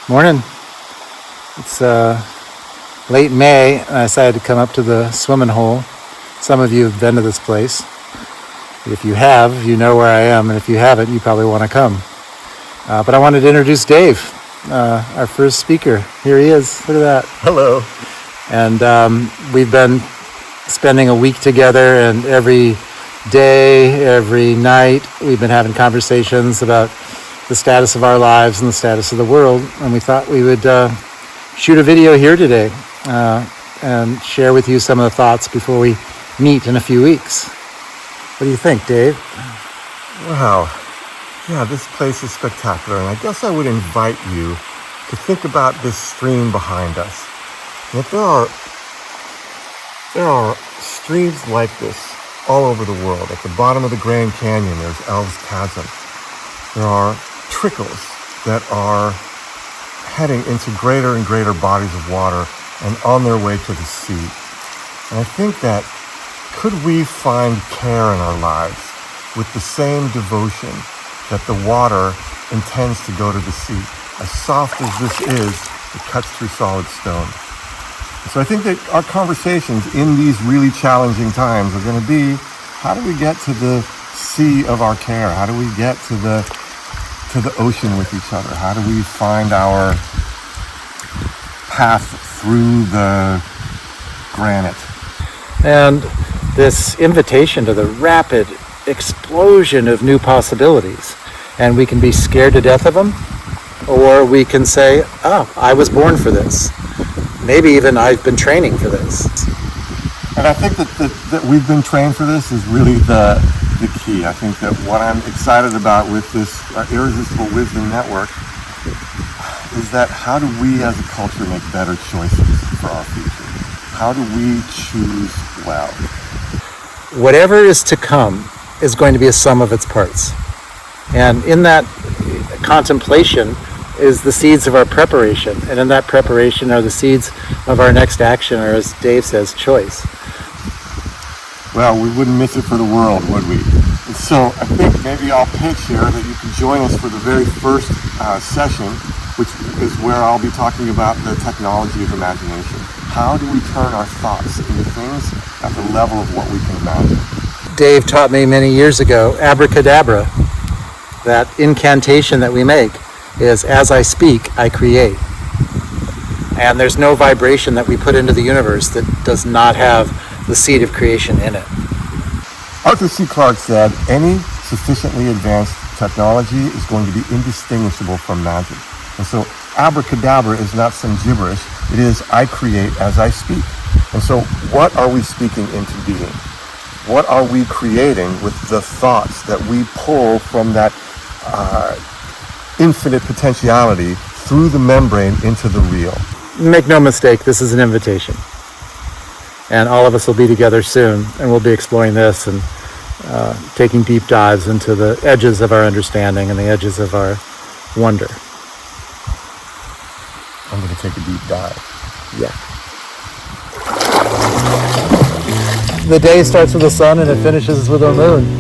Morning. It's late May, and I decided to come up to the swimming hole. Some of you have been to this place. If you have, you know where I am, and if you haven't, you probably want to come. But I wanted to introduce Dave, our first speaker. Here he is. Look at that. Hello. And we've been spending a week together, and every day, every night, we've been having conversations about the status of our lives and the status of the world. And we thought we would shoot a video here today and share with you some of the thoughts before we meet in a few weeks. What do you think, Dave? Wow. Yeah, this place is spectacular. And I guess I would invite you to think about this stream behind us. And if there are streams like this all over the world. At the bottom of the Grand Canyon, there's Elves Chasm. There are trickles that are heading into greater and greater bodies of water and on their way to the sea. And I think that could we find care in our lives with the same devotion that the water intends to go to the sea? As soft as this is, it cuts through solid stone. So I think that our conversations in these really challenging times are going to be, how do we get to the sea of our care? How do we get to the ocean with each other? How do we find our path through the granite? And this invitation to the rapid explosion of new possibilities. And we can be scared to death of them, or we can say, oh, I was born for this. Maybe even I've been training for this. And I think that we've been trained for this is really the key. I think that what I'm excited about with this Irresistible Wisdom Network is that how do we as a culture make better choices for our future? How do we choose well? Whatever is to come is going to be a sum of its parts. And in that contemplation is the seeds of our preparation. And in that preparation are the seeds of our next action, or as Dave says, choice. Well, we wouldn't miss it for the world, would we? And so I think maybe I'll pitch here that you can join us for the very first session, which is where I'll be talking about the technology of imagination. How do we turn our thoughts into things at the level of what we can imagine? Dave taught me many years ago, abracadabra, that incantation that we make is, as I speak, I create. And there's no vibration that we put into the universe that does not have the seed of creation in it. Arthur C. Clarke said, any sufficiently advanced technology is going to be indistinguishable from magic. And so abracadabra is not some gibberish. It is, I create as I speak. And so what are we speaking into being? What are we creating with the thoughts that we pull from that infinite potentiality through the membrane into the real? Make no mistake, this is an invitation. And all of us will be together soon, and we'll be exploring this and taking deep dives into the edges of our understanding and the edges of our wonder. I'm going to take a deep dive. Yeah. The day starts with the sun and it finishes with a moon.